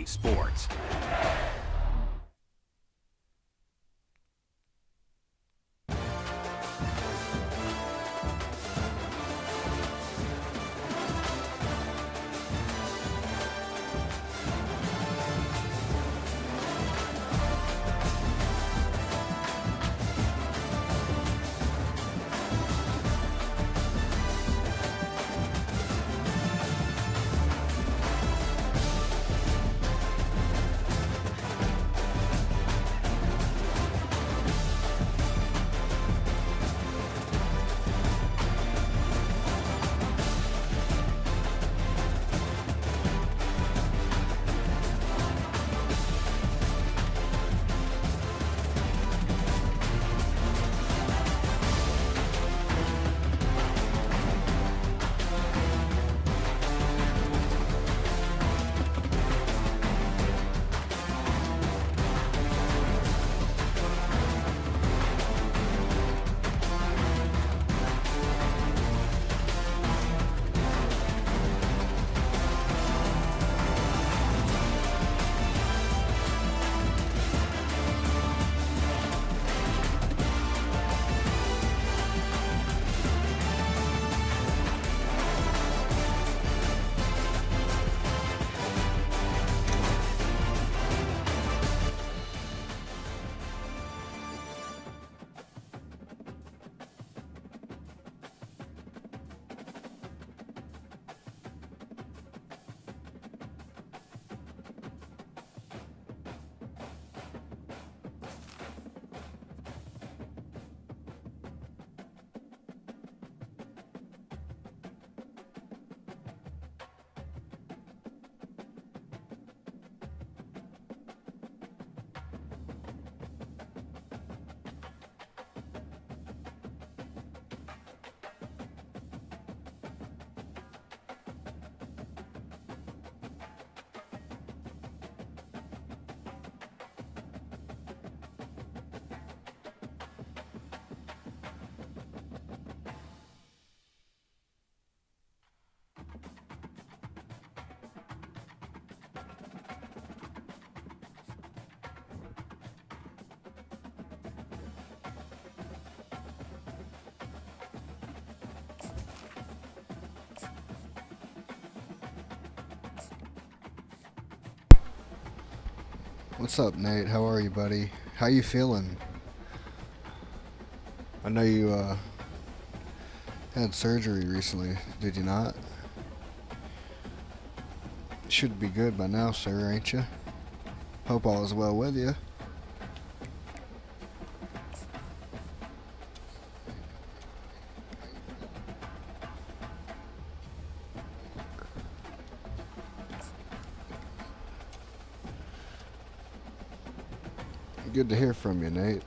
sports. What's up, Nate? How are you, buddy? How you feeling? I know you had surgery recently, did you not? Should be good by now, sir, ain't you? Hope all is well with you. Good to hear from you, Nate.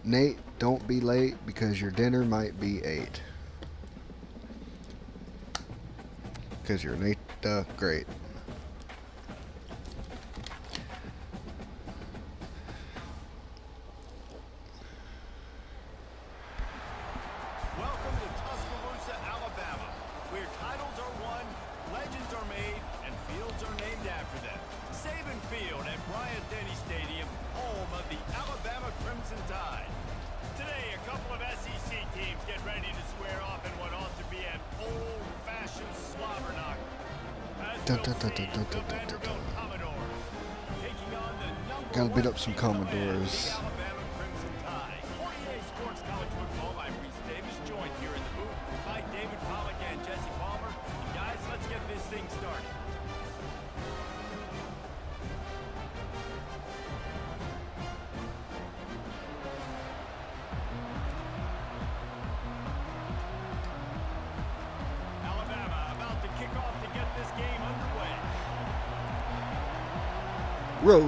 Nate, don't be late because your dinner might be 8. Because you're Nate Great. Welcome to Tuscaloosa, Alabama, where titles are won, legends are made, and fields are named after them. Saban Field at Bryant-Denny Stadium, home of the Alabama Crimson Tide. Today, a couple of SEC teams get ready to square off in what ought to be an old-fashioned slobber knocker. As we'll see, the Vanderbilt Commodores taking on the Gotta beat up some #1 Commodores. Alabama Crimson Tide. 48 Sports College Football. I'm Reese Davis, joined here in the booth by David Pollack and Jesse Palmer. And guys, let's get this thing started. Alabama about to kick off to get this game underway. Roll.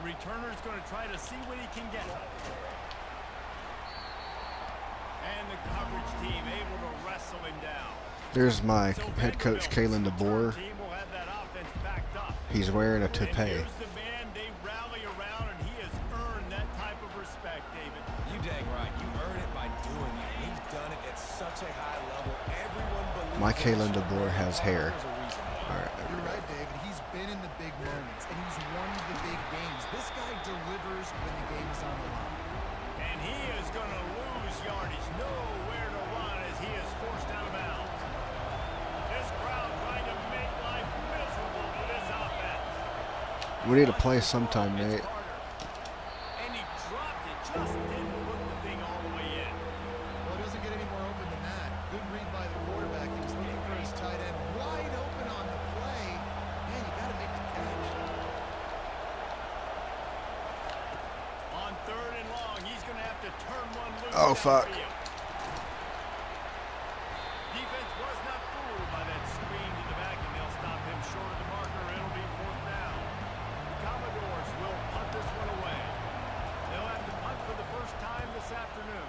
Returner's going to try to see what he can get. And the coverage team able to wrestle him down. There's my So head coach, Kalen Vanderbilt's DeBoer. return team will have that offense backed up. He's wearing a And toupee. here's the man they rally around, and he has such a high level. Everyone believes My Kalen DeBoer has hair. All right, there we You're go. right, David. He's been in the big moments, and he's won the big games. This guy delivers when the game is on the line. And he is going to lose yardage. Nowhere to run as he is forced out of bounds. This crowd trying to make life miserable for this offense. We need to play sometime, Nate. And he dropped it. Just didn't look the thing all the way in. Well, it doesn't get any more open than that. Good read by the quarterback. He was looking for his tight end. Wide open on the play. Man, you got to make the catch. On 3rd and long, he's going to have to turn one loose. Oh, fuck. Defense was not fooled by that screen to the back, and they'll stop him short of the marker. It'll be 4th down. The Commodores will punt this one away. They'll have to punt for the first time this afternoon.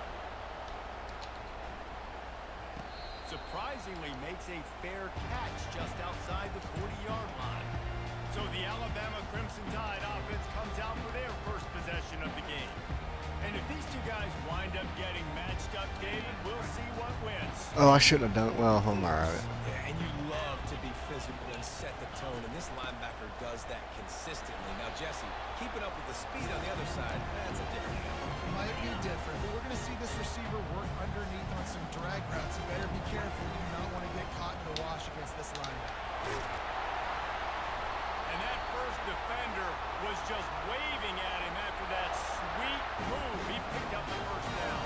Surprisingly makes a fair catch just outside the 40-yard line. So the Alabama Crimson Tide offense comes out for their first possession of the game. And if these two guys wind up getting matched up, David, we'll see what wins. Oh, I shouldn't have done it. Well, I'm all right. Yeah, and you love to be physical and set the tone, and this linebacker does that consistently. Now, Jesse, keeping up with the speed on the other side, that's a different animal. Might be different, but we're going to see this receiver work underneath on some drag routes. You better be careful. You do not want to get caught in the wash against this linebacker. And that first defender was just waving at him after that sweet move. He picked up the first down.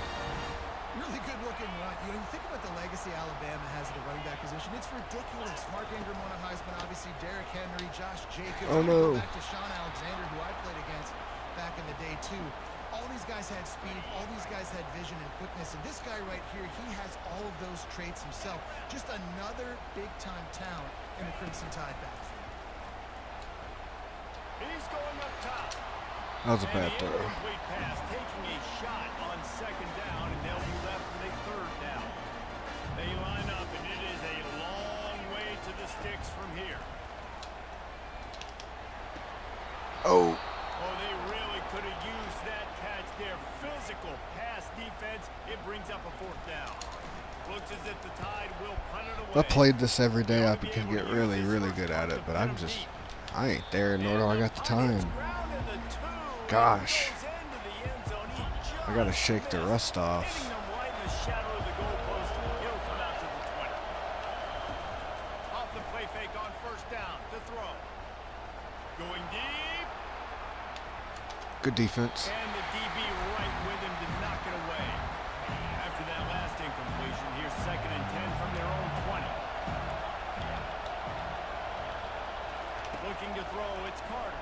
Really good looking run. You know, you think about the legacy Alabama has at the running back position. It's ridiculous. Mark Ingram won a Heisman, obviously. Derrick Henry, Josh Jacobs. Oh, no. Back to Sean Alexander, who I played against back in the day, too. All these guys had speed. All these guys had vision and quickness. And this guy right here, he has all of those traits himself. Just another big-time talent in the Crimson Tide backfield. He's going up top. That was a bad And the throw. incomplete pass, taking a shot on 2nd down, and they'll be left with a 3rd down. They line up, and it is a long way to the sticks from here. Oh, Oh, they really could have used that catch there. Physical pass defense. It brings up a 4th down. Looks as if the Tide will punt it away. if I played this every day, I could get really, really good at it. But I ain't there, nor do I got the time. Gosh. I gotta shake the rust off. Hitting them right in the shadow of the goalpost. He'll come out to the 20. Off the play fake on 1st down. To throw. Going deep. Good defense. And the DB right with him to knock it away. After that last incompletion, here's 2nd and 10 from their own 20. Looking to throw, it's Carter.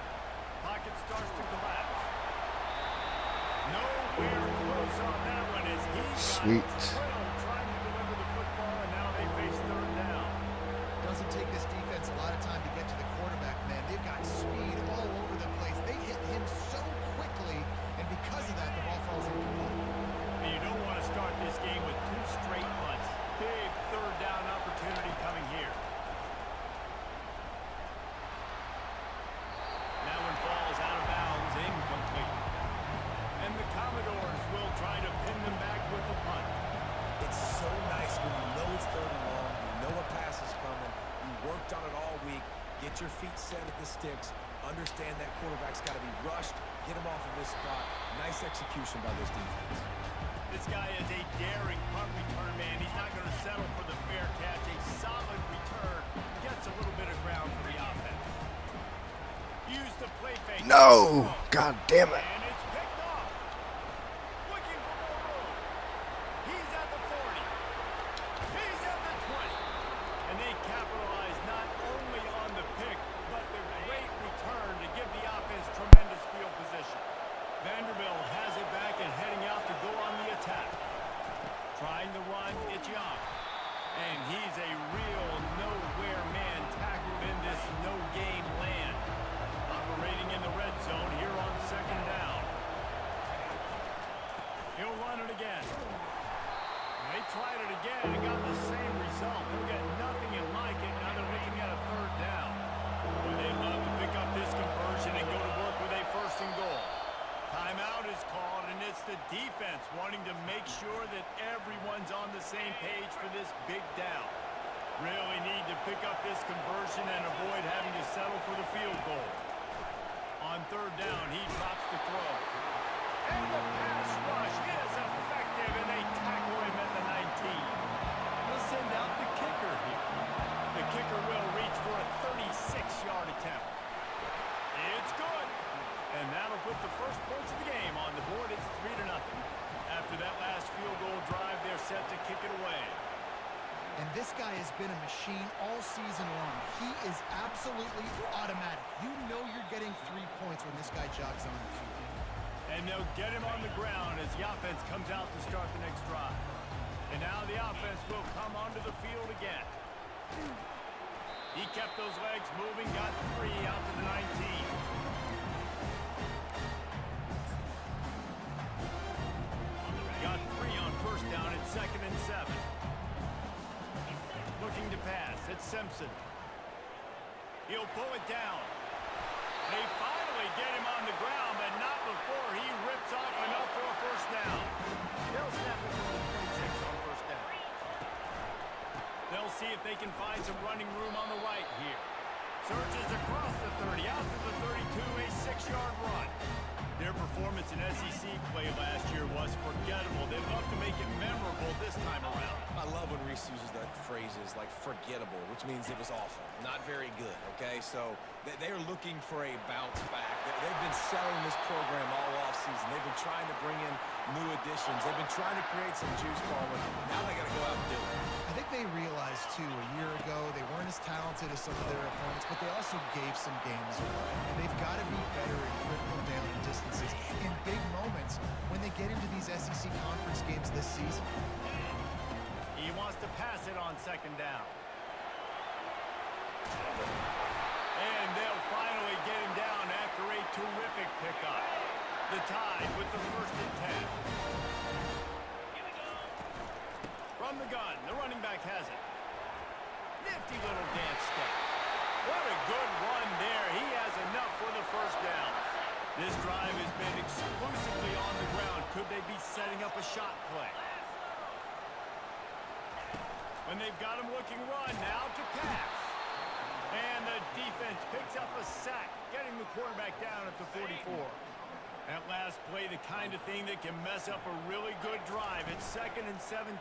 Pocket starts to collapse. Nowhere close on that one as he Sweet. trying to deliver the football, and now they face 3rd down. Doesn't take this defense a lot of time to get to the quarterback, man. They've got speed all over the place. They hit him so quickly, and because of that, the ball falls incomplete. And you don't want to start this game with 2 straight punts. Big 3rd down opportunity coming here. That one falls out of bounds, incomplete. And the Commodores will try to pin them back with the punt. It's so nice when you know it's 3rd and long, you know a pass is coming, you worked on it all week, get your feet set at the sticks, understand that quarterback's got to be rushed, get him off of this spot. Nice execution by this defense. This guy is a daring punt return man. He's not going to settle for the fair catch. A solid return. Gets a little bit of ground for the offense. Use the play fake. No! God damn it. And it's picked off. Looking for more room. He's at the 40. He's at the 20. And they capitalize not only on the pick, but the great return to give the offense tremendous field position. Vanderbilt has it back and heading out to go on the attack. Trying to run, it's Young. And he's a real nowhere man tackled in this no-gain land. Operating in the red zone here on 2nd down. wanting to make sure that everyone's on the same page for this big down. Really need to pick up this conversion and avoid having to settle for the field goal. On third down, he drops the throw. And the pass rush is effective, and they tackle him at the 19. They'll send out the kicker here. The kicker will reach for a 36-yard attempt. It's good. And that'll put the first points of the game on the board. It's 3-0. After that last field goal drive, they're set to kick it away. And this guy has been a machine all season long. He is absolutely automatic. You know you're getting 3 points when this guy jogs on the field. And they'll get him on the ground as the offense comes out to start the next drive. And now the offense will come onto the field again. He kept those legs moving, got 3 out to the 19. Got 3 on first down at 2nd and 7. Looking to pass. It's Simpson. He'll pull it down. They finally get him on the ground, but not before he rips off enough for a first down. They'll snap it for 26 on first down. They'll see if they can find some running room on the right here. Surges across the 30, out to the 32, a 6-yard run. Their performance in SEC play last year was forgettable. They'd love to make it memorable this time around. I love when Reese uses that phrases like forgettable, which means it was awful, not very good, okay? So they are looking for a bounce back. They've been selling this program all offseason. They've been trying to bring in new additions. They've been trying to create some juice forward. Now they got to go out and do it. I think they realized, too, a year ago they weren't as talented as some of their opponents, but they also gave some games away. And they've got to be better at critical down distances in big moments when they get into these SEC conference games this season. He wants to pass it on 2nd down. And they'll finally get him down after a terrific pickup. The Tide with the 1st and 10. From the gun, the running back has it. Nifty little dance step. What a good run there. He has enough for the first down. This drive has been exclusively on the ground. Could they be setting up a shot play? When they've got him looking run, now to pass. And the defense picks up a sack, getting the quarterback down at the 44. That last play, the kind of thing that can mess up a really good drive. It's 2nd and 17.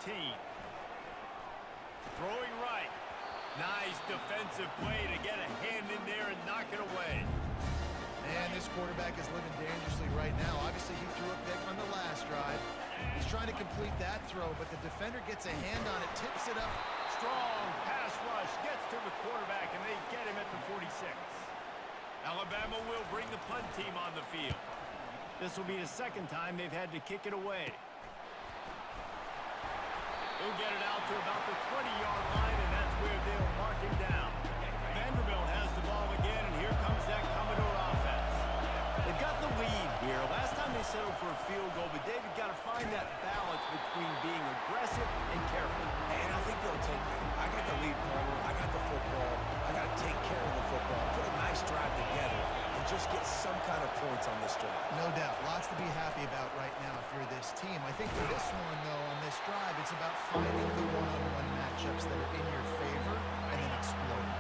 Throwing right. Nice defensive play to get a hand in there and knock it away. And this quarterback is living dangerously right now. Obviously, he threw a pick on the last drive. He's trying to complete that throw, but the defender gets a hand on it, tips it up. Strong pass rush, gets to the quarterback, and they get him at the 46. Alabama will bring the punt team on the field. This will be the 2nd time they've had to kick it away. He'll get it out to about the 20-yard line, and that's where they'll mark him down. Vanderbilt has the ball again, and here comes that Commodore offense. They've got the lead here. Last time they settled for a field goal, but David got to find that balance between being aggressive and careful. And I think they'll take it. I got the lead corner. I got the football. I got to take care of the football. Put a nice drive together and just get some kind of points on this drive. No doubt. Lots to be happy about right now if you're this team. I think for this one, though, on this drive, it's about finding the one-on-one matchups that are in your favor and then exploiting.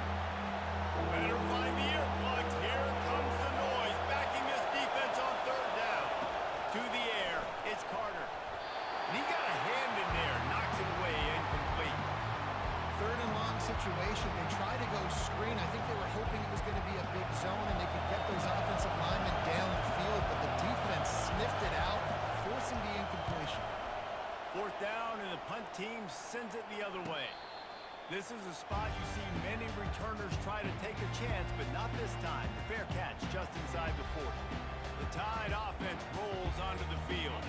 Better find the earplugs. Here comes the noise. Backing this defense on 3rd down. To the air, it's Carter. And he got a hand in there. Knocks it away, incomplete. 3rd and long situation. They try to go screen. I think they were hoping it was going to be a big zone and they could get those offensive linemen down the field, but the defense sniffed it out, forcing the incompletion. 4th down, and the punt team sends it the other way. This is a spot you see many returners try to take a chance, but not this time. The fair catch just inside the 40. The Tide offense rolls onto the field.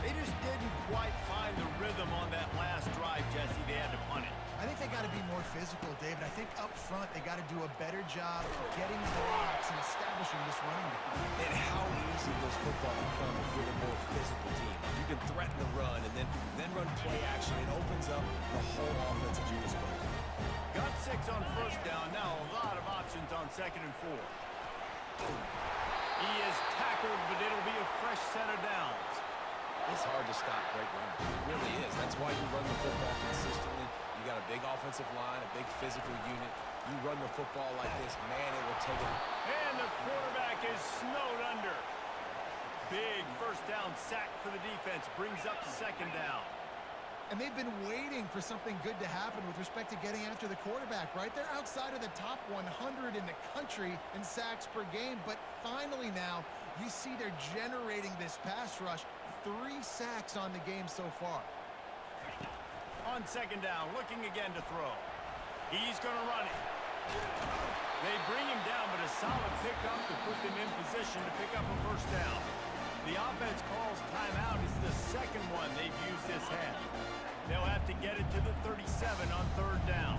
They just didn't quite find the rhythm on that last drive, Jesse. They had to punt it. I think they got to be more physical, David. I think up front they got to do a better job of getting blocks and establishing this running game. And how easy does football become if you're the more physical team? If you can threaten the run and then run play action, it opens up the whole offense at your disposal. Got 6 on first down. Now a lot of options on 2nd and 4. He is tackled, but it'll be a fresh set of downs. It's hard to stop That's why you run the football consistently. You got a big offensive line, a big physical unit. You run the football like this, man, it will take it. And the quarterback is snowed under. Big first down sack for the defense. Brings up second down. And they've been waiting for something good to happen with respect to getting after the quarterback, right? They're outside of the top 100 in the country in sacks per game. But finally now, you see they're generating this pass rush. 3 sacks on the game so far. On second down, looking again to throw. He's going to run it. They bring him down, but a solid pickup to put them in position to pick up a first down. The offense calls timeout. It's the second one they've used this half. They'll have to get it to the 37 on third down.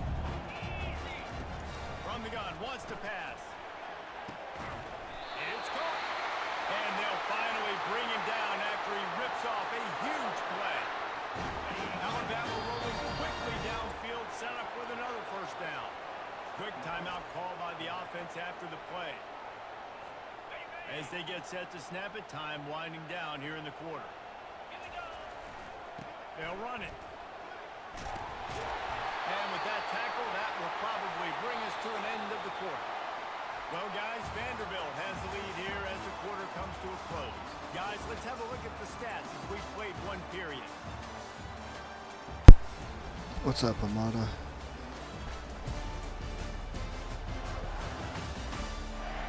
From the gun, wants to pass. It's caught. And they'll finally bring him down after he rips off a huge play. Alabama rolling quickly downfield, set up with another first down. Quick timeout call by the offense after the play. As they get set to snap it, time winding down here in the quarter. They'll run it. And with that tackle, that will probably bring us to an end of the quarter. Well, guys, Vanderbilt has the lead here as the quarter comes to a close. Guys, let's have a look at the stats as we've played one period. What's up, Amada?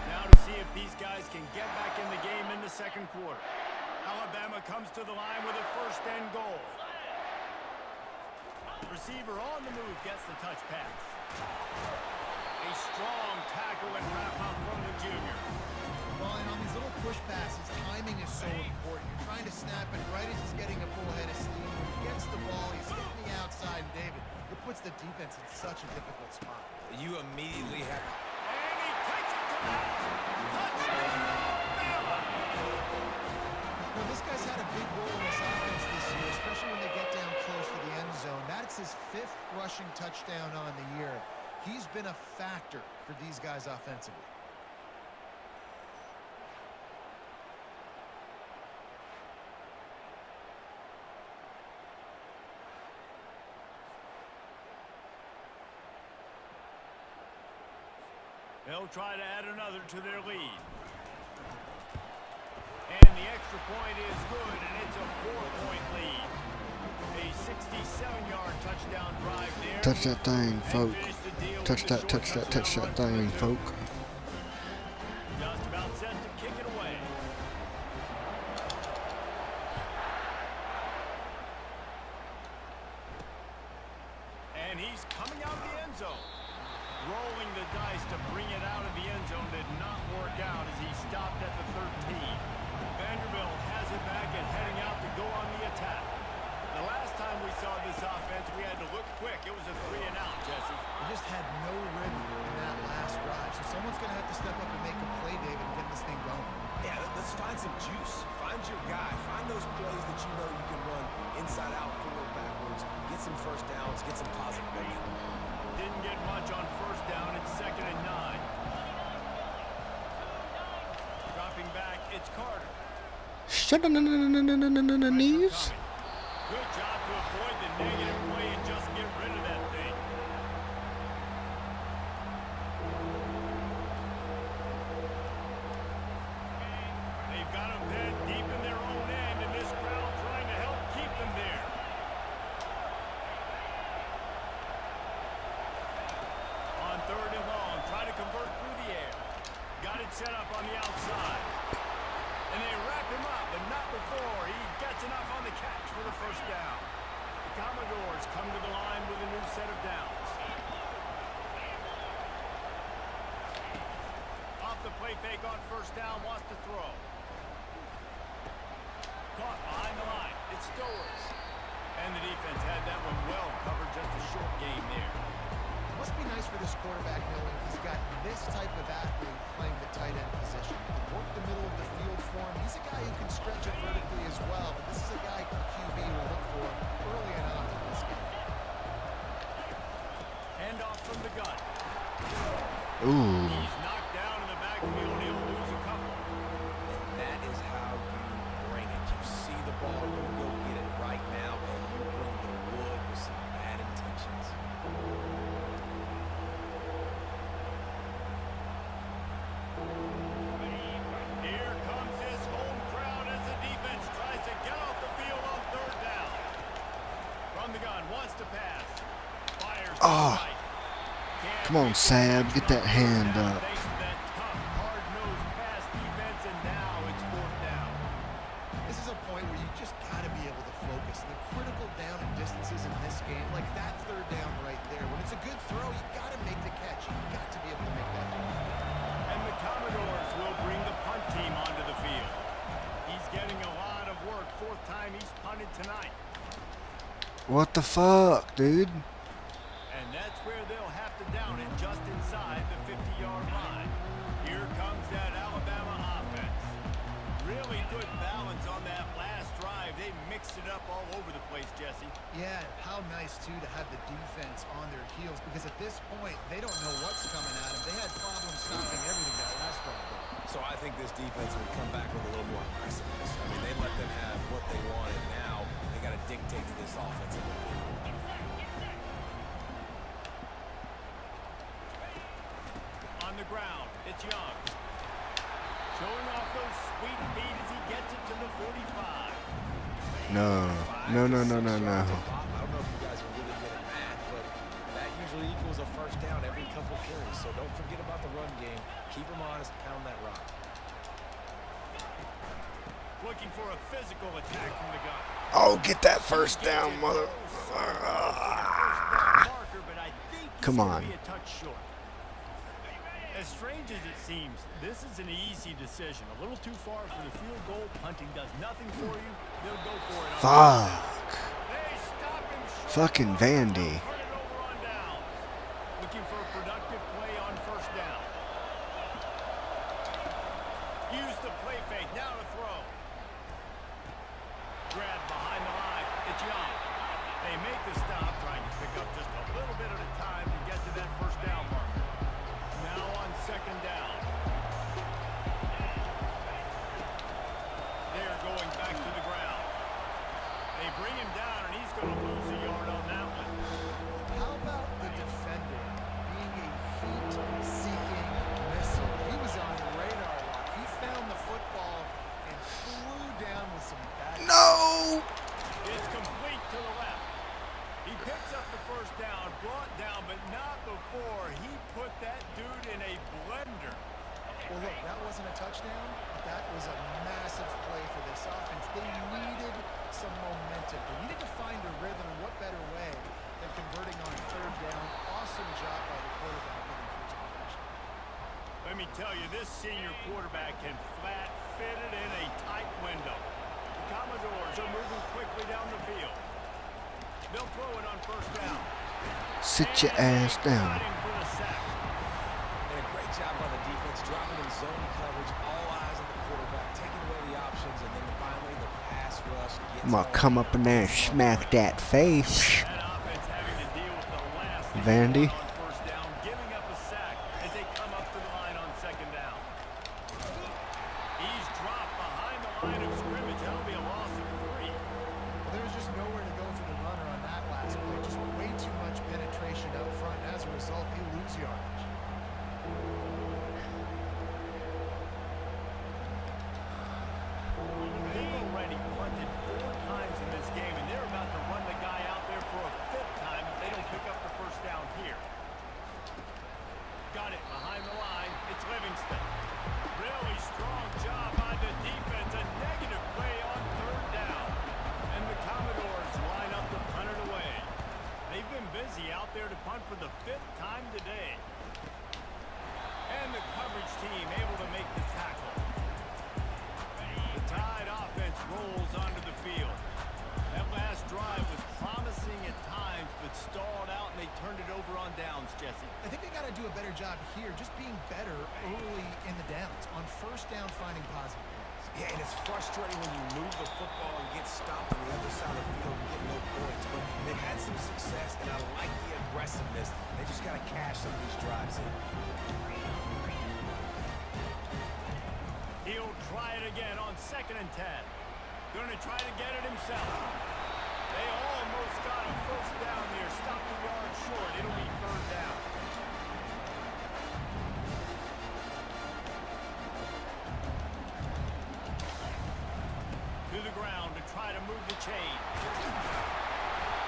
Now to see if these guys can get back in the game in the second quarter. Alabama comes to the line with a first and goal. Receiver on the move gets the touch pass. A strong tackle and wrap up from the junior. Well, and on these little push passes, timing is so important. You're trying to snap it right as he's getting a full head of steam. When he gets the ball, he's hitting the outside, and David, it puts the defense in such a difficult spot. You immediately have... And he takes it to the house. Touchdown, Alabama! Well, this guy's had a big role in this offense this year, especially when they get down close to the end zone. That's his 5th rushing touchdown on the year. He's been a factor for these guys offensively. They'll try to add another to their lead. And the extra point is good, and it's a 4-point lead. A 67-yard touchdown drive there. Touch that thing, folk. Touch that thing, folk. Just about set to kick it away. And he's coming out of the end zone. Rolling the dice to bring it out of the end zone did not work out as he stopped at the 13. Vanderbilt has it back and heading out to go on the attack. The last time we saw this offense, we had to look quick. It was a 3-and-out, Jesse. They just had no rhythm in that last drive, so someone's going to have to step up and make a play, David, and get this thing going. Yeah, let's find some juice. Find your guy. Find those plays that you know you can run inside out, forward, backwards. Get some first downs. Get some positive momentum. Didn't get much on first down. It's 2nd and 9. Dropping back, it's Carter. Shut up, knees. Good job to avoid the negative play and just get rid of that thing. They've got them pinned deep in their own end, and this crowd trying to help keep them there. On 3rd and long, try to convert through the air. Got it set up on the outside. And they wrap him up, but not before he gets enough on the catch for the first down. The Commodores come to the line with a new set of downs. Off the play fake on first down, wants to throw. Caught behind the line. It's Stowers. And the defense had that one well covered, just a short gain there. Must be nice for this quarterback knowing he's got this type of athlete playing the tight end position. He can work the middle of the field for him. He's a guy who can stretch it vertically as well, but this is a guy QB will look for early and on in this game. Hand off from the gun. Ooh. He's knocked down in the backfield. He'll lose a couple. And that is how you bring it. You see the ball, you go get it right now, and you bring the Come on, Sab, get that hand up. This is a point where you just got to be able to focus. The critical down and distances in this game, like that third down right there. When it's a good throw, you got to make the catch. You got to be able to make that. And the Commodores will bring the punt team onto the field. He's getting a lot of work. 4th time he's punted tonight. What the fuck, dude? And that's where they'll have to down it just inside the 50-yard line. Here comes that Alabama offense. Really good balance on that last drive. They mixed it up all over the place, Jesse. Yeah, how nice, too, to have the defense on their heels, because at this point, they don't know what's coming at them. They had problems stopping everything that last drive. So I think this defense would come back with a little more aggressiveness. I mean, they let them have what they wanted. Now they got to dictate to this offensive line. On the ground, it's Young. Showing off those sweet feet as he gets it to the 45. No. No, no, no, no, no. I don't know if you guys are really good at math, but that usually equals a first down every couple carries. So don't forget about the run game. Keep them honest, pound that rock. Looking for a physical attack from the gun. Oh, get that first down, mother. Come on. As strange as it seems, this is an easy decision. A little too far for the field goal. Punting does nothing for you. They'll go for it. Fuck. They stop him short. Fucking Vandy. Turn it over on downs. Looking for a productive play on first down. Use the play fake. Now to throw. Grab behind the line. It's Young. They make the stop, trying to pick up just a little bit at a time to get to that first down marker. Now on second down. They're going back to the ground. They bring him down, and he's going to lose a yard on that one. How about the defender being a heat-seeking missile? He was on radar lock. He found the football and flew down with some bad... No! It's complete to the left. He picks up the first down, brought down, but not before he put that dude in a blender. Well, look, that wasn't a touchdown, but that was a massive play for this offense. They needed some momentum. They needed to find a rhythm, and what better way than converting on third down. Awesome job by the quarterback getting first possession. Let me tell you, this senior quarterback can flat fit it in a tight window. The Commodores are moving quickly down the field. They'll throw it on first down. Sit your ass down. And a great job by the defense, dropping in zone coverage, all eyes on the quarterback, taking away the options, and then finally the pass rush gets I'm gonna come up in there and smack that face. That offense having to deal with the last Vandy. on first down, giving up a sack as they come up to the line on second down. He's dropped behind the line of scrimmage. That'll be a loss of 3. Well, there's just nowhere to go for the runner on that last play. Just way too much penetration up front. As a result, they lose yardage. They've already punted 4 times in this game, and they're about to run the guy out there for a 5th time if they don't pick up the first down here. Got it behind the line. It's Livingston. Really strong job by the defense. A negative play on third down. And the Commodores line up to punt it away. They've been busy out there to punt for the 5th time today. And the coverage team able to make the tackle. The Tide offense rolls onto the field. That last drive was promising at times, but stalled out, and they turned it over on downs, Jesse. I think they got to do a better job here, just being better early in the downs. On first down, finding positive plays. Yeah, and it's frustrating when you move the football and get stopped on the other side of the field and get no points. But they've had some success, and I like the aggressiveness. They just got to cash some of these drives in. He'll try it again on 2nd and 10. Going to try to get it himself. They almost got a first down there. Stopped a yard short. It'll be 3rd down. To the ground to try to move the chain.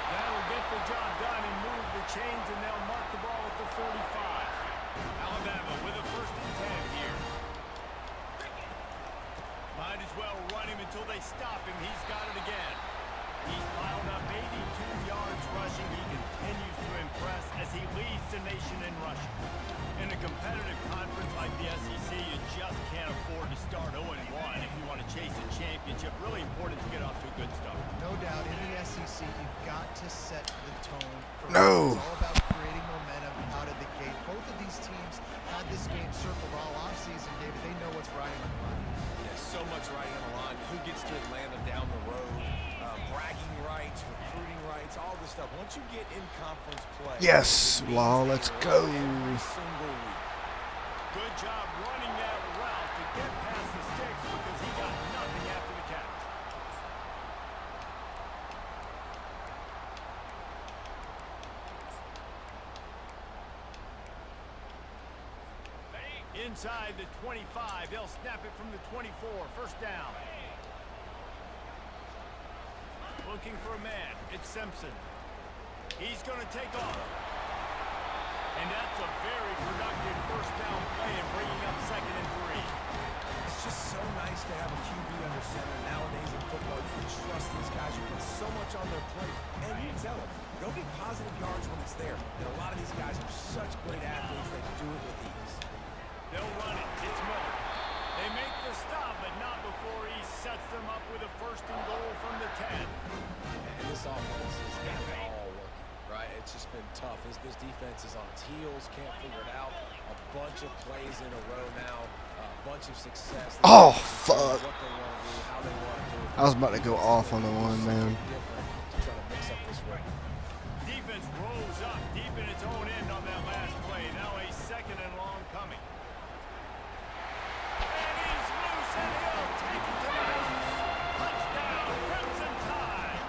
That'll get the job done and move the chains, and they'll mark the ball at the 45. Alabama with a 1st and 10 here. Might as well run him until they stop him. He's got it again. He's piled up 82 yards rushing. He continues to impress as he leads the nation in rushing. In a competitive conference like the SEC, you just can't afford to start 0-1 if you want to chase a championship. Really important to get off to a good start. No doubt, in the SEC, you've got to set the tone. No. It's all about creating momentum out of the gate. Both of these teams had this game circled all offseason, David. They know what's riding on the line. There's so much riding on the line. Who gets to Atlanta down the road? Bragging rights, recruiting rights, all this stuff. Once you get in conference play, Yes, Law, let's go. every single week. Good job running that route to get past the sticks because he got nothing after the catch. Inside the 25, they'll snap it from the 24. 1st down. Looking for a man. It's Simpson. He's going to take off. And that's a very productive 1st down play and bringing up 2nd and 3. It's just so nice to have a QB under center nowadays in football. You can trust these guys. You put so much on their plate. And you tell them, go get positive yards when it's there. And a lot of these guys are such great athletes. They do it with ease. They'll run it. It's Miller. They make the stop, but not before he sets them up with a 1st and goal from the 10. And this offense has got it all working, right? It's just been tough. This defense is on its heels, can't figure it out. A bunch of plays in a row now, a bunch of success. Oh, fuck. What they want to do, how they want to do it. I was about to go off on the one, man. Different to try to mix up this run. Defense rolls up deep in its own end on that last play. Now a 2nd and long coming. And he's loose and he'll take it to the house. Touchdown, Crimson Tide.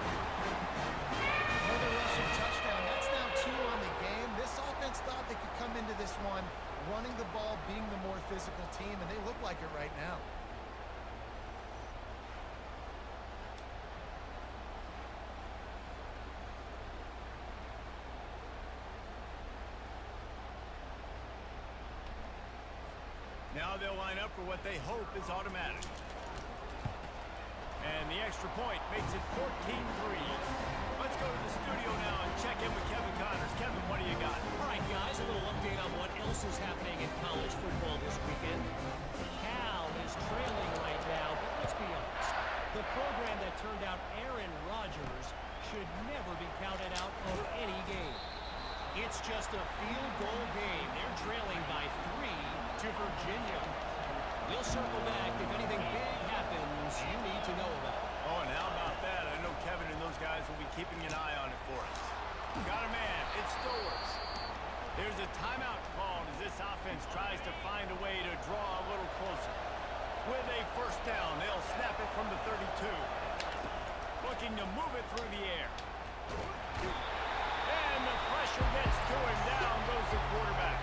Another rushing touchdown. That's now 2 on the game. This offense thought they could come into this one running the ball, being the more physical team, and they look like it right now. Now they'll line up for what they hope is automatic. And the extra point makes it 14-3. Let's go to the studio now and check in with Kevin Connors. Kevin, what do you got? All right, guys, a little update on what else is happening in college football this weekend. Cal is trailing right now, but let's be honest. The program that turned out Aaron Rodgers should never be counted out of any game. It's just a field goal game. They're trailing by 3 to Virginia. We'll circle back if anything big happens you need to know about. Oh, and how about that? I know Kevin and those guys will be keeping an eye on it for us. Got a man. It's Stowers. There's a timeout called as this offense tries to find a way to draw a little closer. With a 1st down, they'll snap it from the 32. Looking to move it through the air. And the pressure gets to him. Down goes the quarterback.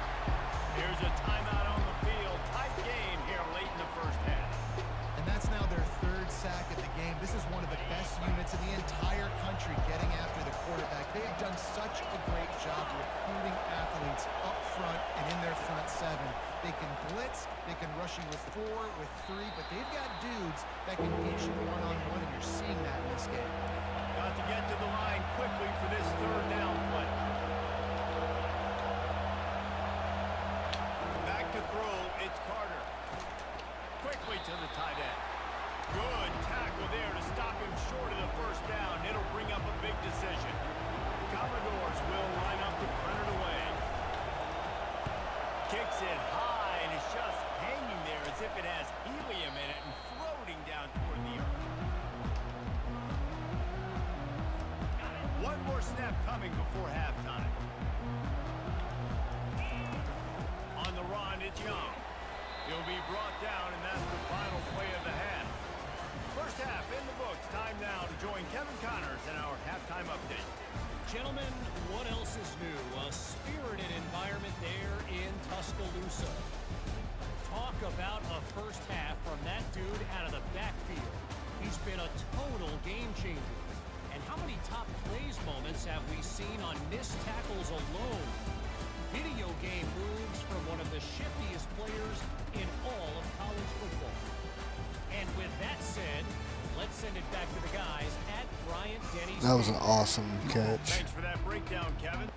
Here's a timeout on the field. Tight game here late in the 1st half. And that's now their 3rd sack of the game. This is one of the best units in the entire country getting after the quarterback. They have done such a great job recruiting athletes up front and in their front 7. They can blitz, they can rush you with 4, with 3, but they've got dudes that can beat you one-on-one, and you're seeing that in this game. Got to get to the line quickly for this 3rd down play. Back to throw, it's Carter. Quickly to the tight end. Good tackle there to stop him short of the 1st down. It'll bring up a big decision. Commodores will line up to punt it away. Kicks it high, and it's just hanging there as if it has helium in it and floating down toward the earth. One more snap coming before halftime. On the run, it's Young. He'll be brought down, and that's the final play of the half. 1st half in the books. Time now to join Kevin Connors in our halftime update. Gentlemen, what else is new? A spirited environment there in Tuscaloosa. Talk about a 1st half from that dude out of the backfield. He's been a total game changer. And how many top plays moments have we seen on missed tackles alone? video game moves from one of the shiftiest players in all of college football. And with that said, let's send it back to the guys at Bryant Denny. That was an awesome catch. Thanks for that breakdown, Kevin.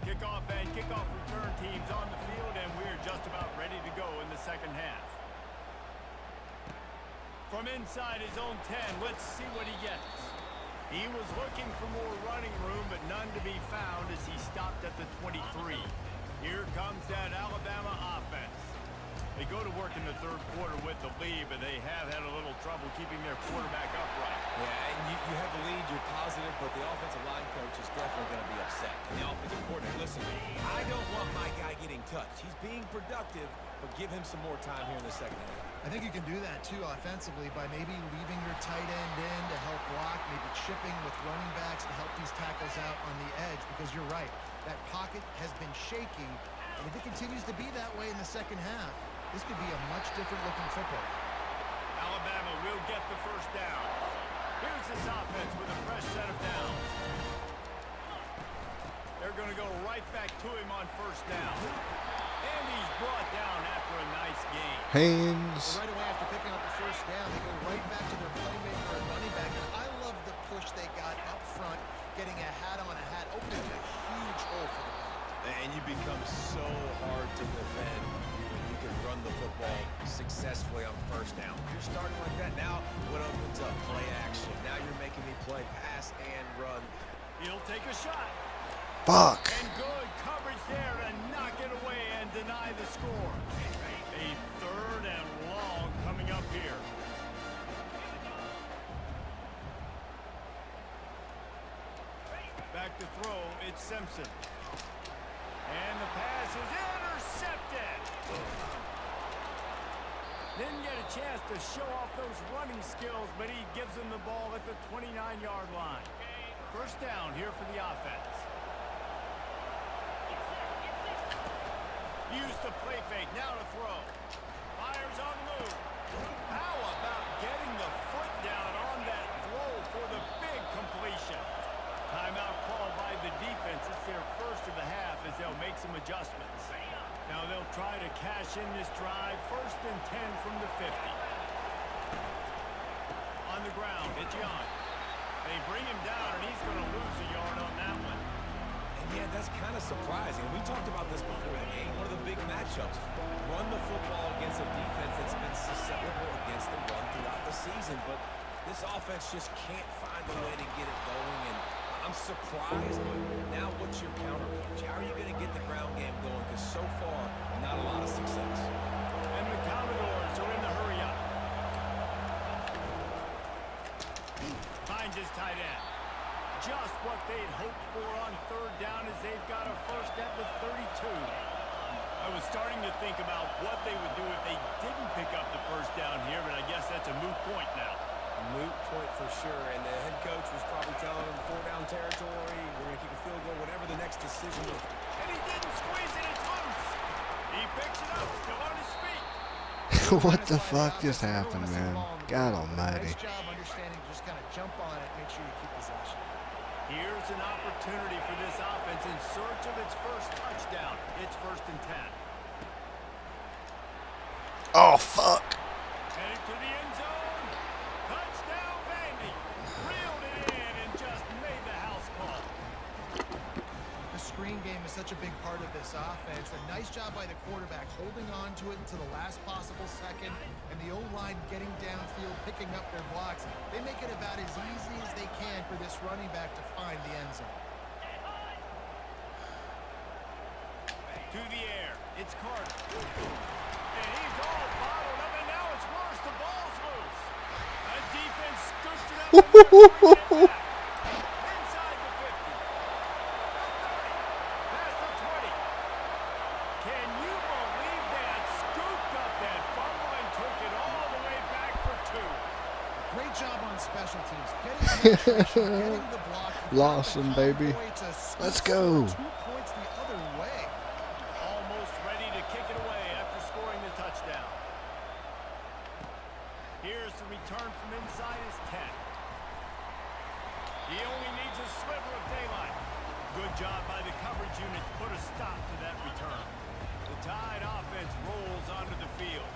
Kickoff and kickoff return teams on the field, and we're just about ready to go in the second half. From inside his own 10, let's see what he gets. He was looking for more running room, but none to be found as he stopped at the 23. Here comes that Alabama offense. They go to work in the third quarter with the lead, but they have had a little trouble keeping their quarterback upright. Yeah, and you have the lead, you're positive, but the offensive line coach is definitely going to be upset. And the offensive coordinator, listen, I don't want my guy getting touched. He's being productive, but give him some more time here in the second half. I think you can do that too offensively by maybe leaving your tight end in to help block, maybe chipping with running backs to help these tackles out on the edge, because you're right, that pocket has been shaky, and if it continues to be that way in the second half, this could be a much different looking football. Alabama will get the first down. Here's this offense with a fresh set of downs. They're going to go right back to him on first down. And he's brought down after a nice gain. Hands. Right away after picking up the first down, they go right back to their playmaker and running back. And I love the push they got up front, getting a hat on a hat, opening a huge hole for them. And you become so hard to defend when you can run the football successfully on first down. You're starting like that. Now what opens up? Play action. Now you're making me play pass and run. He'll take a shot. Fuck. And good coverage there to knock it away and deny the score. A third and long coming up here. Back to throw, it's Simpson. And the pass is intercepted. Didn't get a chance to show off those running skills, but he gives them the ball at the 29-yard line. First down here for the offense. Use the play fake, now to throw. Fires on the move. How about getting the foot down on that throw for the big completion? Timeout called by the defense. It's their first of the half as they'll make some adjustments. Now they'll try to cash in this drive. First and 10 from the 50. On the ground, it's Young. They bring him down, and he's going to lose a yard on that one. And yeah, that's kind of surprising. We talked about this before the game. One of the big matchups. Run the football against a defense that's been susceptible against the run throughout the season. But this offense just can't find a way to get it going. And I'm surprised, but now what's your counterpunch? How are you going to get the ground game going? Because so far, not a lot of success. And the Commodores are in the hurry-up. Finds his tight end. Just what they'd hoped for on third down as they've got a first at the 32. I was starting to think about what they would do if they didn't pick up the first down here, but I guess that's a moot point now. Moot point for sure, and the head coach was probably telling him 4-down territory, we're going to kick a field goal, whatever the next decision is. And he didn't squeeze it, it's loose. He picks it up, still on his feet. What the fuck just happened, man? God almighty. Nice job understanding to just kind of jump on it, make sure you keep possession. Here's an opportunity for this offense in search of its first touchdown. It's first and 10. Oh, fuck. Headed to the end zone. Touchdown, Vandy. Reeled it in and just made the house call. The screen game is such a big part of this offense. A nice job by the quarterback holding on to it until the last possible second, and the O-line getting downfield, picking up their blocks. They make it about as easy as they can for this running back to find the end zone. To the air. It's Carter. And he's all bottled up, and now it's worse. The ball's loose. A defense scoops it up. And brings it back. Inside the 50. The 30. Past the 20. Can you believe they had Getting the block. Lawson, baby. Let's go. 2 points the other way. Almost ready to kick it away after scoring the touchdown. Here's the return from inside his 10. He only needs a sliver of daylight. Good job by the coverage unit to put a stop to that return. The Tide offense rolls onto the field.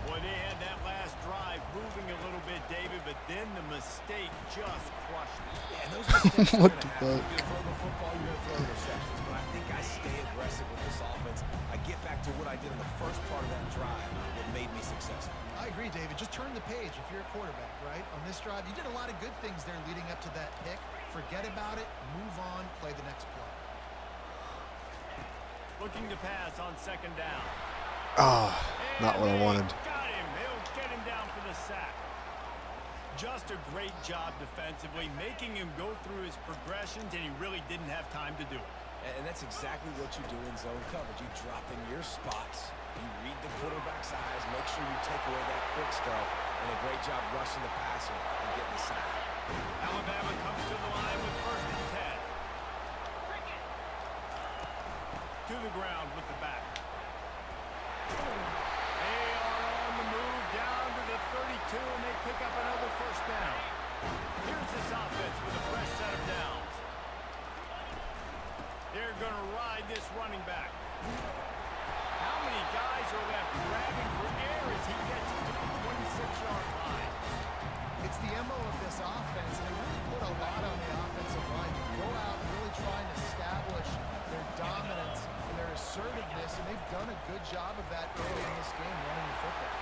Boy, they had that last drive moving a little bit, David, but then the mistake just crushed it. Yeah, and those mistakes are What going to the happen. fuck? You're going to throw the football, you're going to throw interceptions. But I think I stay aggressive with this offense. I get back to what I did in the first part of that drive that made me successful. I agree, David. Just turn the page if you're a quarterback, right? On this drive, you did a lot of good things there leading up to that pick. Forget about it, move on, play the next play. Looking to pass on second down. Ah, not what I wanted. Got him. He'll get him down for the sack. Just a great job defensively, making him go through his progressions, and he really didn't have time to do it. And that's exactly what you do in zone coverage. You drop in your spots, you read the quarterback's eyes, make sure you take away that quick stuff, and a great job rushing the passer and getting the sack. Alabama comes to the line with 1st and 10. To the ground with the back. They are on the move down to the 32, and they pick up another 1st down. Here's this offense with a fresh set of downs. They're going to ride this running back. How many guys are left grabbing for air as he gets to the 26-yard line? It's the MO of this offense, and they really put a lot on the offensive line. Go out and really try and establish their dominance and their assertiveness, and they've done a good job of that early in this game running the football.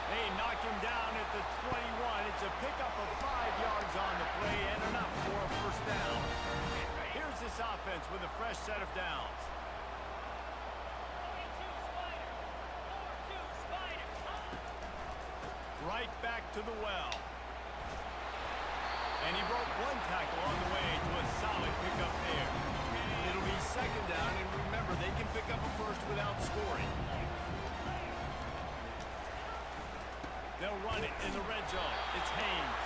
They knock him down at the 21. It's a pickup of 5 yards on the play and enough for a 1st down. Here's this offense with a fresh set of downs. Right back to the well. And he broke one tackle on the way to a solid pickup there. It'll be 2nd down, and remember, they can pick up a 1st without scoring. They'll run it in the red zone. It's Haynes.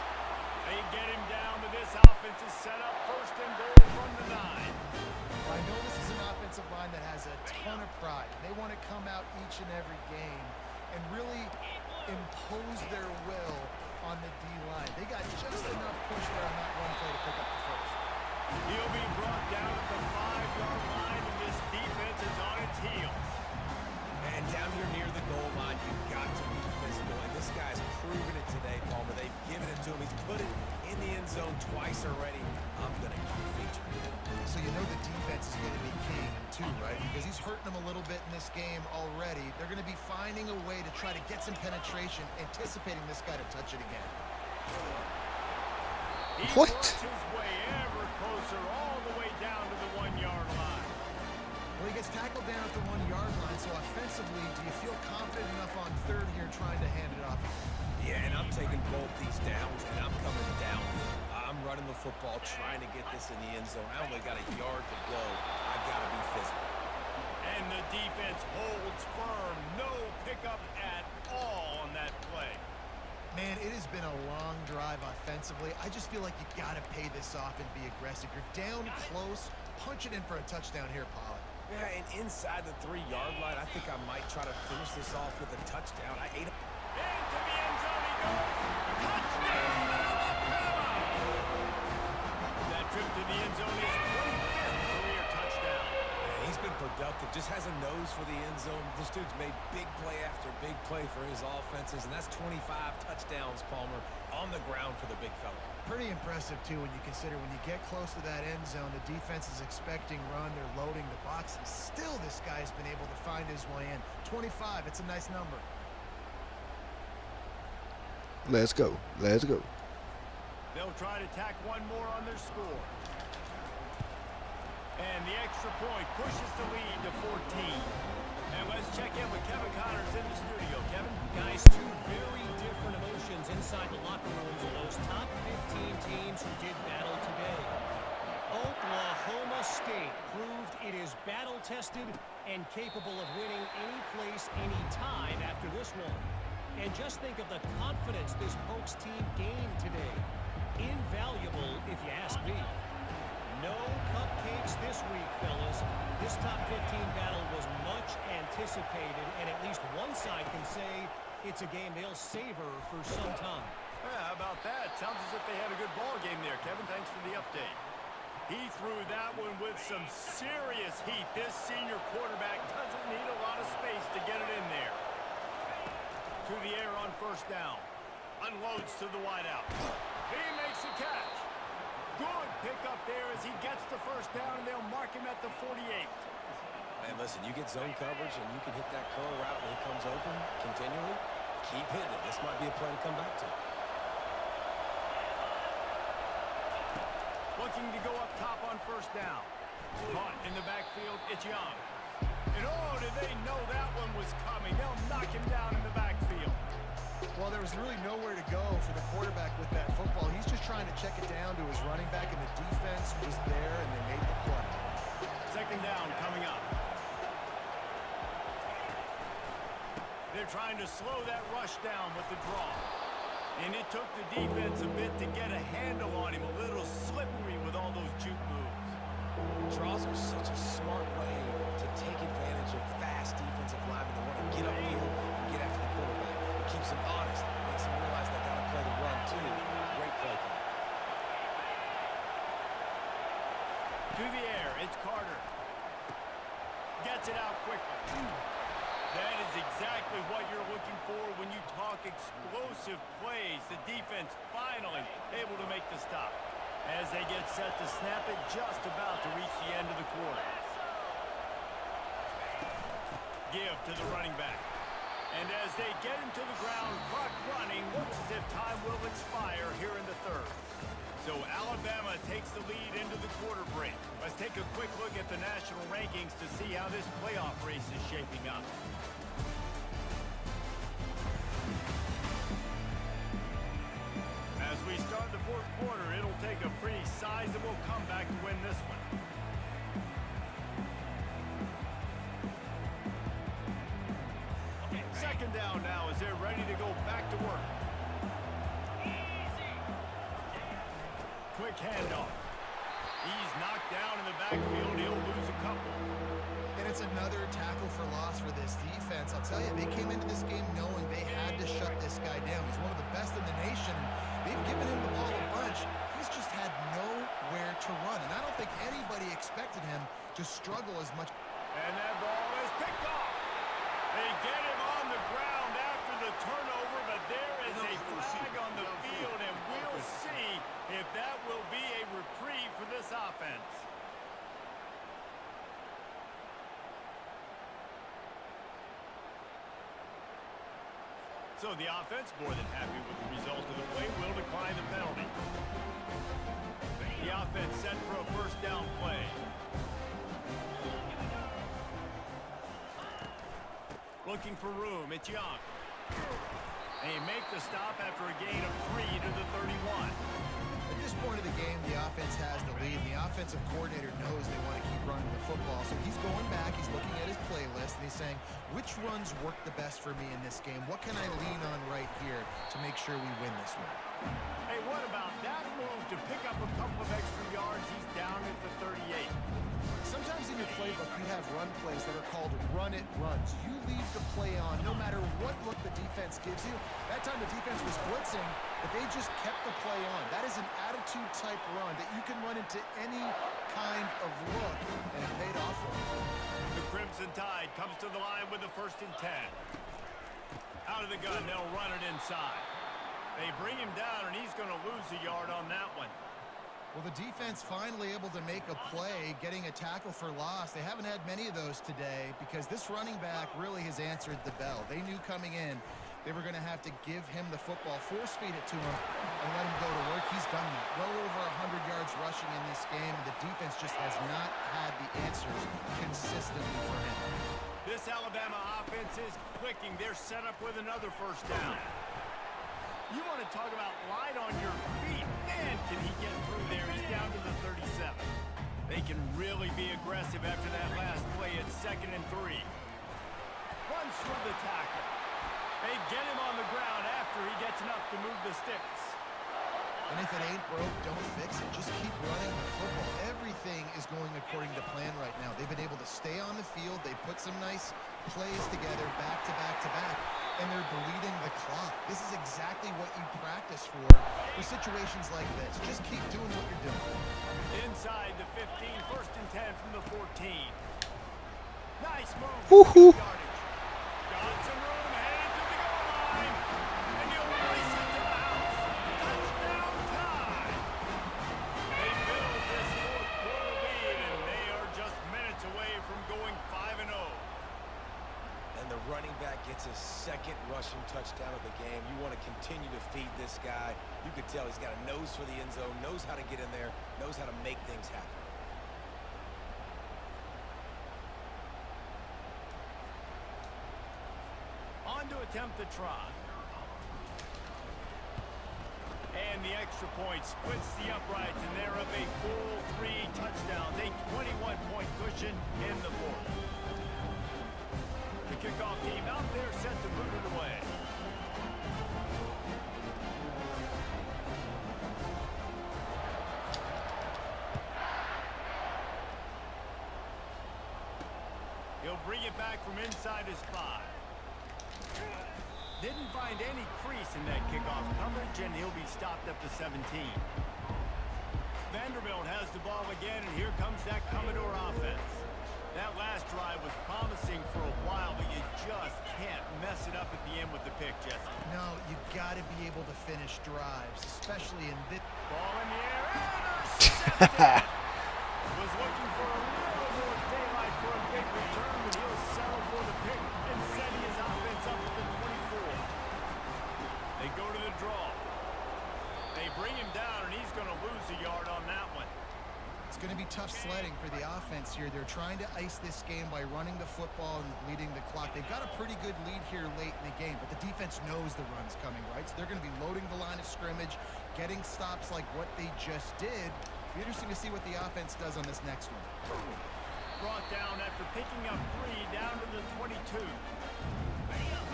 They get him down to this offense is set up 1st and goal from the 9. I know this is an offensive line that has a ton of pride. They want to come out each and every game and really impose their will on the D-line. They got just enough push there on that one play to pick up the 1st. He'll be brought down at the 5-yard line, and this defense is on its heels. And down here near the goal line, you've got to be physical. And this guy's proven it today, Palmer. They've given it to him. He's put it in the end zone twice already. I'm going to keep featuring him. So you know the defense is going to be keying him too, right? Because he's hurting them a little bit in this game already. They're going to be finding a way to try to get some penetration, anticipating this guy to touch it again. He What? works his way ever closer all the way down to the 1-yard line. Well, he gets tackled down at the 1-yard line, so offensively, do you feel confident enough on 3rd here trying to hand it off? Yeah, and I'm taking both these downs, and I'm coming down. I'm running the football, trying to get this in the end zone. I only got a yard to go. I got to be physical. And the defense holds firm. No pickup at all on that play. Man, it has been a long drive offensively. I just feel like you got to pay this off and be aggressive. You're down close. Punch it in for a touchdown here, Pollard. Yeah, and inside the 3-yard line, I think I might try to finish this off with a touchdown. I ate him. Into the end zone he goes. Touchdown, Alabama! That trip to the end zone is 25th career touchdown. Yeah, he's been productive, just has a nose for the end zone. This dude's made big play after big play for his offenses, and that's 25 touchdowns, Palmer, on the ground for the big fella. Pretty impressive, too, when you consider when you get close to that end zone, the defense is expecting run, they're loading the box, and still this guy's been able to find his way in. 25, it's a nice number. Let's go. Let's go. They'll try to tack one more on their score. And the extra point pushes the lead to 14. And let's check in with Kevin Connors in the studio. Kevin? Guys, 2 very different emotions inside the locker rooms of those top 15 teams who did battle today. Oklahoma State proved it is battle-tested and capable of winning any place, any time after this one. And just think of the confidence this Pokes team gained today. Invaluable, if you ask me. No cupcakes this week, fellas. This top 15 battle was much anticipated, and at least one side can say it's a game they'll savor for some time. Yeah, how about that? Sounds as if they had a good ball game there, Kevin. Thanks for the update. He threw that one with some serious heat. This senior quarterback doesn't need a lot of space to get it in there. To the air on first down. Unloads to the wideout. He makes the catch. Good pickup there as he gets the first down, and they'll mark him at the 48. Man, listen, you get zone coverage and you can hit that curl route when he comes open continually. Keep hitting it. This might be a play to come back to. Looking to go up top on first down. Caught in the backfield, it's Young. And oh, did they know that one was coming? They'll knock him down in the backfield. Well, there was really nowhere to go for the quarterback with that football. He's just trying to check it down to his running back, and the defense was there, and they made the play. Second down coming up. They're trying to slow that rush down with the draw. And it took the defense a bit to get a handle on him, a little slippery with all those juke moves. Draws are such a smart way to take advantage of fast defensive linemen that want to get upfield and get after the quarterback. It keeps them honest, makes them realize they got to play the run too. Great play call. To the air, it's Carter. Gets it out quickly. That is exactly what you're looking for when you talk explosive plays. The defense finally able to make the stop as they get set to snap it, just about to reach the end of the quarter. Give to the running back. And as they get him to the ground, clock running, looks as if time will expire here in the third. So Alabama takes the lead into the quarter break. Let's take a quick look at the national rankings to see how this playoff race is shaping up. As we start the fourth quarter, it'll take a pretty sizable comeback to win this one. Second down now as they're ready to go back to work. Quick handoff. He's knocked down in the backfield. He'll lose a couple. And it's another tackle for loss for this defense. I'll tell you, they came into this game knowing they had to shut this guy down. He's one of the best in the nation. They've given him the ball a bunch. He's just had nowhere to run. And I don't think anybody expected him to struggle as much. And that ball is picked off. They get him on the ground after the turnover, but there is a flag on the field, and we'll see if that will be a reprieve for this offense. So the offense, more than happy with the result of the play, will decline the penalty. The offense set for a first down play. Looking for room, it's Young. They make the stop after a gain of 3 to the 31. At this point of the game, the offense has the lead. The offensive coordinator knows they want to keep running the football. So he's going back, he's looking at his playlist, and he's saying, which runs work the best for me in this game? What can I lean on right here to make sure we win this one? Hey, what about that move to pick up a couple of extra yards? He's down at the 38. Sometimes in your playbook, you have run plays that are called run-it runs. You leave the play on no matter what look the defense gives you. That time the defense was blitzing, but they just kept the play on. That is an attitude-type run that you can run into any kind of look, and it paid off for them. The Crimson Tide comes to the line with the 1st and 10. Out of the gun, they'll run it inside. They bring him down, and he's going to lose a yard on that one. Well, the defense finally able to make a play, getting a tackle for loss. They haven't had many of those today because this running back really has answered the bell. They knew coming in they were going to have to give him the football, force-feed it to him, and let him go to work. He's done that. Well over 100 yards rushing in this game, and the defense just has not had the answers consistently for him. This Alabama offense is clicking. They're set up with another first down. You want to talk about light on your feet. Man, can he get through there. He's down to the 37. They can really be aggressive after that last play. It's 2nd and 3. Runs for the tackle. They get him on the ground after he gets enough to move the sticks. And if it ain't broke, don't fix it. Just keep running the football. Everything is going according to plan right now. They've been able to stay on the field. They put some nice plays together back to back to back, and they're bleeding the clock. This is exactly what you practice for situations like this. Just keep doing what you're doing. Inside the 15, 1st and 10 from the 14. Nice move. Woohoo! Yardage. Got some room, headed to the goal line, and he'll race it to the house. Touchdown time. They build this 4th quarter lead, and they are just minutes away from going 5-0. And the running back gets his 2nd rushing touchdown of the game. You want to continue to feed this guy. You could tell he's got a nose for the end zone, knows how to get in there, knows how to make things happen. On to attempt the try. And the extra point splits the uprights, and they're up a full 3 touchdowns, a 21-point cushion in the 4th. The kickoff team out there set to boot it away. He'll bring it back from inside his 5. Didn't find any crease in that kickoff coverage, and he'll be stopped up to 17. Vanderbilt has the ball again, and here comes that Commodore offense. That last drive was promising for a while, but you just can't mess it up at the end with the pick, Jesse. No, you got to be able to finish drives, especially in this. Ball in the air, intercepted! Was looking for a little more daylight for a big return, but he'll settle for the pick and setting his offense up to the 24. They go to the draw. They bring him down, and he's going to lose a yard on that one. It's going to be tough sledding for the offense here. They're trying to ice this game by running the football and leading the clock. They've got a pretty good lead here late in the game, but the defense knows the run's coming, right? So they're going to be loading the line of scrimmage, getting stops like what they just did. It'll be interesting to see what the offense does on this next one. Brought down after picking up 3 down to the 22.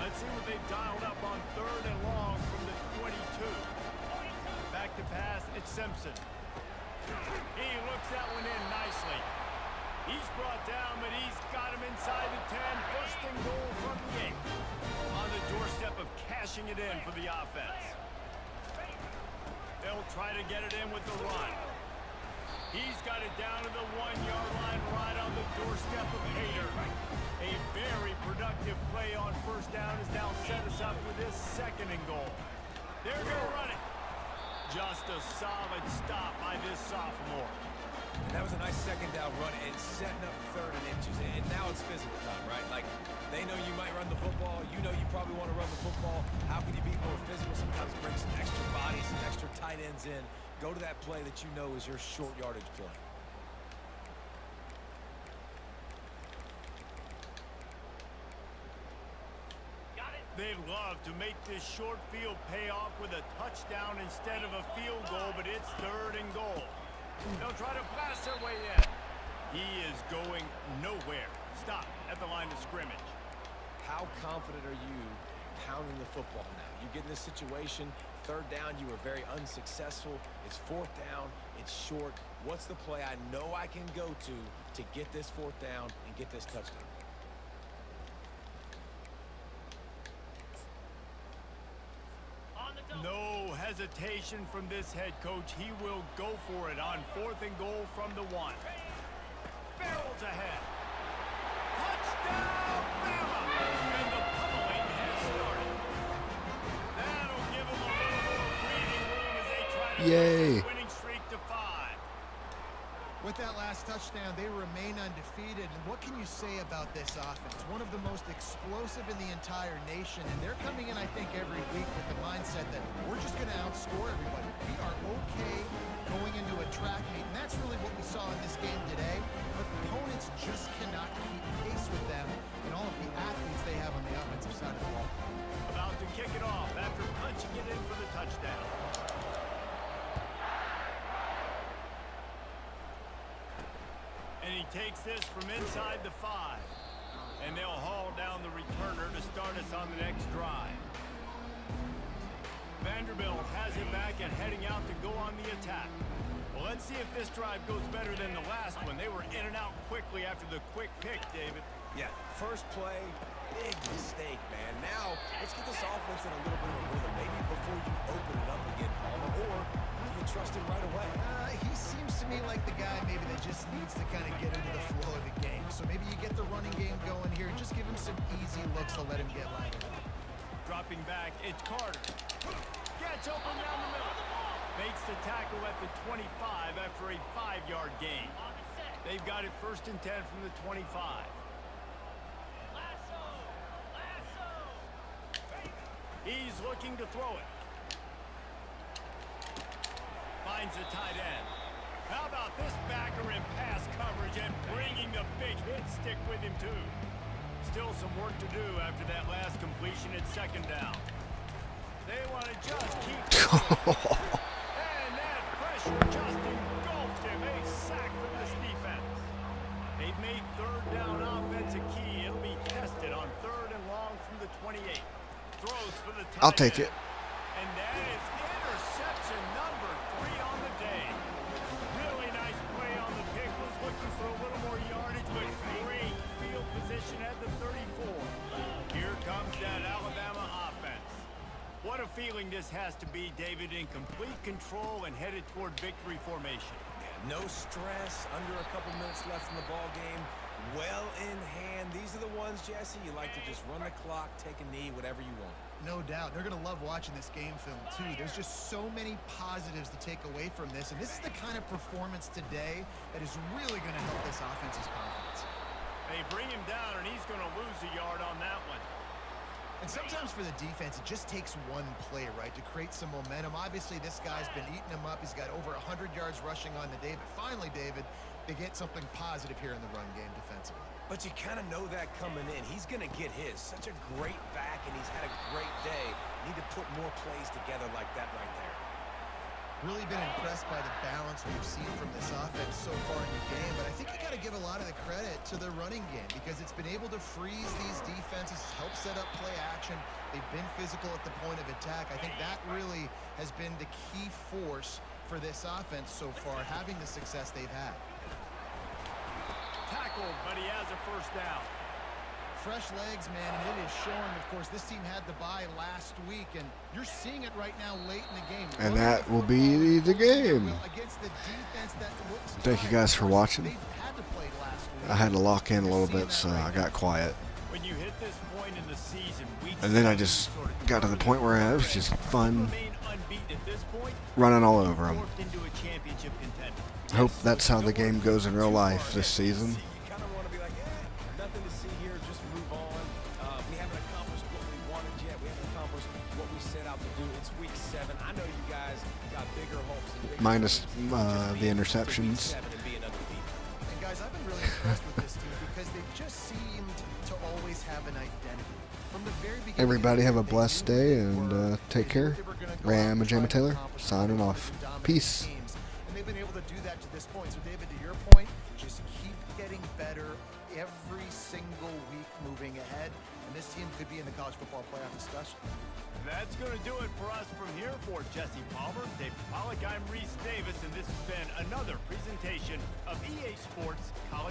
Let's see what they've dialed up on 3rd and long from the 22. Back to pass, it's Simpson. He looks that one in nicely. He's brought down, but he's got him inside the 10. 1st and goal from the 8. On the doorstep of cashing it in for the offense. They'll try to get it in with the run. He's got it down to the 1-yard line right on the doorstep of Hader. A very productive play on 1st down has now set us up with this 2nd and goal. They're going to run it. Just a solid stop by this sophomore. And that was a nice 2nd down run and setting up 3rd and inches. And now it's physical time, right? Like, they know you might run the football. You know you probably want to run the football. How can you be more physical? Sometimes bring some extra bodies, some extra tight ends in. Go to that play that you know is your short yardage play. They'd love to make this short field pay off with a touchdown instead of a field goal, but it's 3rd and goal. They'll try to blast their way in. He is going nowhere. Stop at the line of scrimmage. How confident are you pounding the football now? You get in this situation, 3rd down, you were very unsuccessful. It's 4th down, it's short. What's the play I know I can go to get this 4th down and get this touchdown? No hesitation from this head coach. He will go for it on 4th and goal from the 1. Barrels ahead. Touchdown, Bama! And the pummeling has started. That'll give them a little more breathing room as they try to Yay. push this winning streak to 5. With that last touchdown, they remain undefeated. And what can you say about this offense? One of the most explosive in the entire nation. And they're coming in, I think, every week with the mindset that we're just going to outscore everybody. We are okay going into a track meet. And that's really what we saw in this game today. But opponents just cannot keep pace with them and all of the athletes they have on the offensive side of the ball. About to kick it off after punching it in for the touchdown. And he takes this from inside the 5. And they'll haul down the returner to start us on the next drive. Vanderbilt has it back and heading out to go on the attack. Well, let's see if this drive goes better than the last one. They were in and out quickly after the quick pick, David. Yeah, first play, big mistake, man. Now, let's get this offense in a little bit of a rhythm. Maybe before you open it up again, Palmer, or do you trust him right away? He seems to me like the guy maybe that just needs to kind of get into the flow of the game. So maybe you get the running game going here. Just give him some easy looks to let him get lined up. Dropping back, it's Carter. Gets open down the middle. Makes the tackle at the 25 after a 5-yard gain. They've got it 1st and 10 from the 25. He's looking to throw it. Finds a tight end. How about this backer in pass coverage and bringing the big hit stick with him too? Still some work to do after that last completion at 2nd down. They want to just keep and that pressure just engulfed him. A sack from this defense. They've made 3rd down offense a key. It'll be tested on 3rd and long from the 28. Throws for the tight I'll take it. And that is interception number 3 on the day. Really nice play on the pick. Was looking for a little more yardage, but great field position at the 34. Here comes that Alabama offense. What a feeling this has to be, David, in complete control and headed toward victory formation. Yeah, no stress, under a couple minutes left in the ball game. Well in hand. These are the ones, Jesse, you like to just run the clock, take a knee, whatever you want. No doubt. They're going to love watching this game film, too. There's just so many positives to take away from this, and this is the kind of performance today that is really going to help this offense's confidence. They bring him down, and he's going to lose a yard on that one. And sometimes for the defense, it just takes one play, right, to create some momentum. Obviously, this guy's been eating him up. He's got over 100 yards rushing on the day, but finally, David, they get something positive here in the run game defensively. But you kind of know that coming in. He's going to get his. Such a great back, and he's had a great day. Need to put more plays together like that right there. Really been impressed by the balance we've seen from this offense so far in the game, but I think you got to give a lot of the credit to the running game because it's been able to freeze these defenses, help set up play action. They've been physical at the point of attack. I think that really has been the key force for this offense so far, having the success they've had. Tackled, but he has a 1st down. Fresh legs, man, and it is showing. Of course, this team had the bye last week, and you're seeing it right now late in the game. And that will be the game. Thank you guys for watching. I had to lock in a little bit, so I got quiet. When you hit this point in the season, And then I just got to the point where it was just fun running all over them. Hope that's how the game goes in real life this season. You kind of want to be like, nothing to see here, just move on. We haven't accomplished what we wanted yet. We haven't accomplished what we set out to do. It's week 7. I know you guys got bigger hopes and bigger Minus dreams. the interceptions. And guys, I've been really impressed with this team because they just seemed to always have an identity. From the very beginning, Everybody have a blessed day and take care. Ram and Jamie Taylor signing off. Peace. And they've been able to do that to this point. So, David, to your point, just keep getting better every single week moving ahead. And this team could be in the college football playoff discussion. That's going to do it for us from here. For Jesse Palmer, David Pollack, I'm Reese Davis, and this has been another presentation of EA Sports College